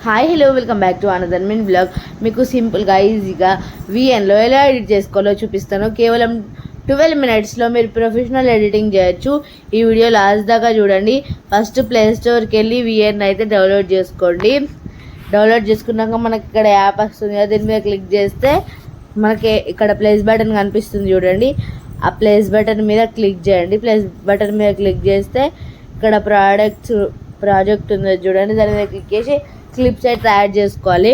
Hi hello welcome back to another మిన్ blog. మీకు సింపుల్గా ఈజీగా విఎన్లో ఎలా ఎడిట్ చేసుకోవాలో చూపిస్తాను. కేవలం 12 మినిట్స్లో మీరు ప్రొఫెషనల్ ఎడిటింగ్ చేయొచ్చు. ఈ వీడియో లాస్ట్ దాకా చూడండి. ఫస్ట్ ప్లే స్టోర్కి వెళ్ళి విఎన్ అయితే డౌన్లోడ్ చేసుకోండి. డౌన్లోడ్ చేసుకున్నాక మనకి ఇక్కడ యాప్ వస్తుంది కదా, దీని మీద క్లిక్ చేస్తే మనకి ఇక్కడ ప్లేస్ బటన్ కనిపిస్తుంది చూడండి. ఆ ప్లేస్ బటన్ మీద క్లిక్ చేయండి. ప్లేస్ బటన్ మీద క్లిక్ చేస్తే ఇక్కడ ప్రాజెక్ట్ ఉంది చూడండి, దాని మీద క్లిక్ చేసి క్లిప్స్ అయితే యాడ్ చేసుకోవాలి.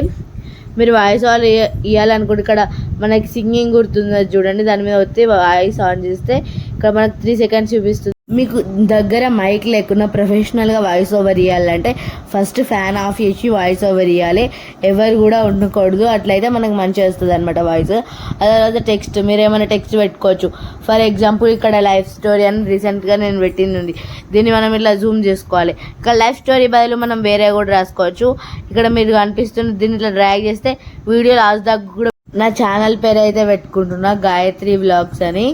మీరు వాయిస్ ఆన్ ఇవ్వాలనుకుంటే ఇక్కడ మనకి సింగింగ్ గుర్తుంది చూడండి, దాని మీద వచ్చి వాయిస్ ఆన్ చేస్తే ఇక్కడ మనకు 3 సెకండ్స్ చూపిస్తుంది. మీకు దగ్గర మైక్ లేకుండా ప్రొఫెషనల్గా వాయిస్ ఓవర్ ఇవ్వాలంటే ఫస్ట్ ఫ్యాన్ ఆఫ్ చేసి వాయిస్ ఓవర్ ఇవ్వాలి. ఎవరు కూడా ఉండకూడదు, అట్లయితే మనకు మంచిగా వస్తుంది అనమాట వాయిస్. ఆ తర్వాత టెక్స్ట్, మీరు ఏమైనా టెక్స్ట్ పెట్టుకోవచ్చు. ఫర్ ఎగ్జాంపుల్ ఇక్కడ లైఫ్ స్టోరీ అని రీసెంట్గా నేను పెట్టింది, దీన్ని మనం ఇట్లా జూమ్ చేసుకోవాలి. ఇక్కడ లైఫ్ స్టోరీ బదులు మనం వేరే కూడా రాసుకోవచ్చు. ఇక్కడ మీరు కనిపిస్తుంది, దీన్ని ఇట్లా డ్రాగ్ చేస్తే వీడియో లాస్ట్ దాకా కూడా. నా ఛానల్ పేరు అయితే పెట్టుకుంటున్నా, గాయత్రి వ్లాగ్స్ అని.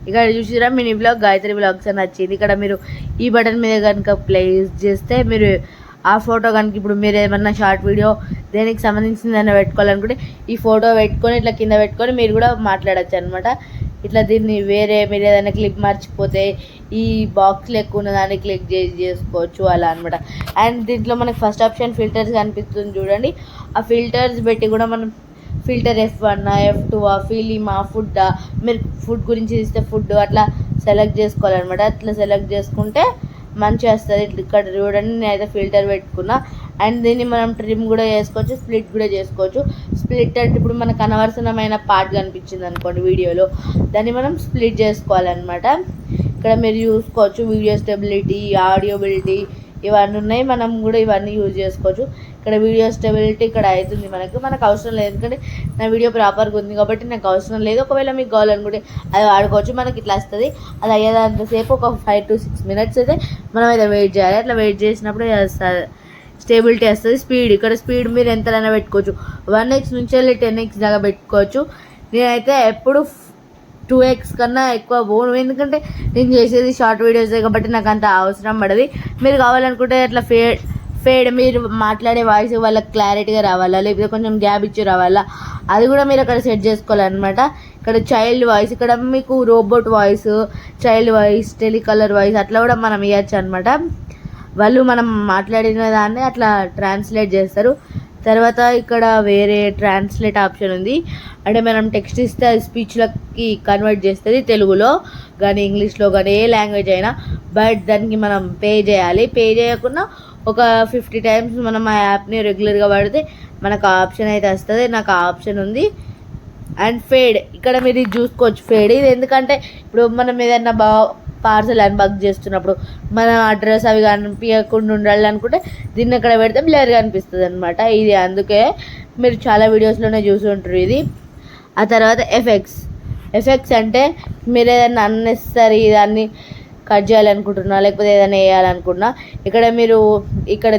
ఇక్కడ చూసిరా మినీ బ్లాగ్ గాయత్రి బ్లాగ్స్ అని వచ్చింది. ఇక్కడ మీరు ఈ బటన్ మీద కనుక ప్లేస్ చేస్తే మీరు ఆ ఫోటో కనుక, ఇప్పుడు మీరు ఏమన్నా షార్ట్ వీడియో దేనికి సంబంధించిందైనా పెట్టుకోవాలనుకుంటే ఈ ఫోటో పెట్టుకొని ఇట్లా కింద పెట్టుకొని మీరు కూడా మాట్లాడచ్చు అనమాట. ఇట్లా దీన్ని మీరు ఏదైనా క్లిప్ మర్చిపోతే ఈ బాక్స్ లెక్క ఉన్న దాన్ని క్లిక్ చేసుకోవచ్చు అలా అనమాట. అండ్ దీంట్లో మనకి ఫస్ట్ ఆప్షన్ ఫిల్టర్స్ కనిపిస్తుంది చూడండి. ఆ ఫిల్టర్స్ పెట్టి కూడా మనం ఫిల్టర్ F1 F2 ఫిలిమా ఫుడ్, మీరు ఫుడ్ గురించి ఇస్తే ఫుడ్ అట్లా సెలెక్ట్ చేసుకోవాలన్నమాట. అట్లా సెలెక్ట్ చేసుకుంటే మంచిగా వస్తుంది. ఇక్కడ చూడండి, నేనైతే ఫిల్టర్ పెట్టుకున్నా. అండ్ దీన్ని మనం ట్రిమ్ కూడా చేసుకోవచ్చు, స్ప్లిట్ కూడా చేసుకోవచ్చు. స్ప్లిట్ అంటే ఇప్పుడు మనకు అనవసరమైన పార్ట్ కనిపించింది అనుకోండి వీడియోలో, దాన్ని మనం స్ప్లిట్ చేసుకోవాలన్నమాట. ఇక్కడ మీరు చూసుకోవచ్చు వీడియో స్టెబిలిటీ, ఆడియోబిలిటీ ఇవన్నీ ఉన్నాయి. మనం కూడా ఇవన్నీ యూజ్ చేసుకోవచ్చు. ఇక్కడ వీడియో స్టెబిలిటీ ఇక్కడ అవుతుంది మనకు అవసరం లేదు, ఎందుకంటే నా వీడియో ప్రాపర్గా ఉంది కాబట్టి నాకు అవసరం లేదు. ఒకవేళ మీకు కావాలనుకుంటే అది వాడుకోవచ్చు. మనకి ఇట్లా వస్తుంది. అది అయ్యేదాంతసేపు ఒక 5 to 6 minutes అయితే మనం అయితే వెయిట్ చేయాలి. అట్లా వెయిట్ చేసినప్పుడు స్టేబిలిటీ వస్తుంది. స్పీడ్, ఇక్కడ స్పీడ్ మీరు ఎంతైనా పెట్టుకోవచ్చు. 1x నుంచి వెళ్ళి 10x దాకా పెట్టుకోవచ్చు. నేనైతే ఎప్పుడు 2x కన్నా ఎక్కువ పోను, ఎందుకంటే నేను చేసేది షార్ట్ వీడియోసే కాబట్టి నాకు అంత అవసరం పడది. మీరు కావాలనుకుంటే అట్లా ఫేడ్ మీరు మాట్లాడే వాయిస్ వాళ్ళకి క్లారిటీగా రావాలా, లేకపోతే కొంచెం గ్యాప్ ఇచ్చి రావాలా, అది కూడా మీరు అక్కడ సెట్ చేసుకోవాలన్నమాట. ఇక్కడ చైల్డ్ వాయిస్, ఇక్కడ మీకు robot voice, child voice, telecaller voice అట్లా కూడా మనం ఇవ్వచ్చు అనమాట. వాళ్ళు మనం మాట్లాడిన దాన్ని అట్లా ట్రాన్స్లేట్ చేస్తారు. తర్వాత ఇక్కడ వేరే ట్రాన్స్లేట్ ఆప్షన్ ఉంది, అంటే మనం టెక్స్ట్ ఇస్తే అది స్పీచ్లకి కన్వర్ట్ చేస్తుంది, తెలుగులో కానీ ఇంగ్లీష్లో కానీ ఏ లాంగ్వేజ్ అయినా. బట్ దానికి మనం పే చేయాలి. పే చేయకుండా ఒక 50 times మనం ఆ యాప్ని రెగ్యులర్గా వాడితే మనకు ఆ ఆప్షన్ అయితే వస్తుంది. నాకు ఆ ఆప్షన్ ఉంది. అండ్ ఫేడ్, ఇక్కడ మీరు ఇది చూసుకోవచ్చు ఫేడ్. ఇది ఎందుకంటే ఇప్పుడు మనం ఏదైనా పార్సల్ అన్బాక్ చేస్తున్నప్పుడు మన అడ్రస్ అవి కనిపించకుండా ఉండాలనుకుంటే దీన్ని అక్కడ పెడితే బ్లర్గా అనిపిస్తుంది అనమాట. ఇది అందుకే మీరు చాలా వీడియోస్లోనే చూసి ఉంటారు ఇది. ఆ తర్వాత ఎఫెక్ట్స్ అంటే మీరు ఏదైనా అన్నెసరీ దాన్ని కట్ చేయాలనుకుంటున్నా, లేకపోతే ఏదైనా వేయాలనుకున్నా ఇక్కడ మీరు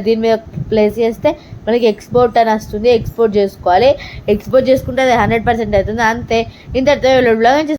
దీని మీద ప్లేస్ చేస్తే మనకి ఎక్స్పోర్ట్ అని వస్తుంది. ఎక్స్పోర్ట్ చేసుకోవాలి. ఎక్స్పోర్ట్ చేసుకుంటే అది 100% అవుతుంది. అంతే. ఇంతటితో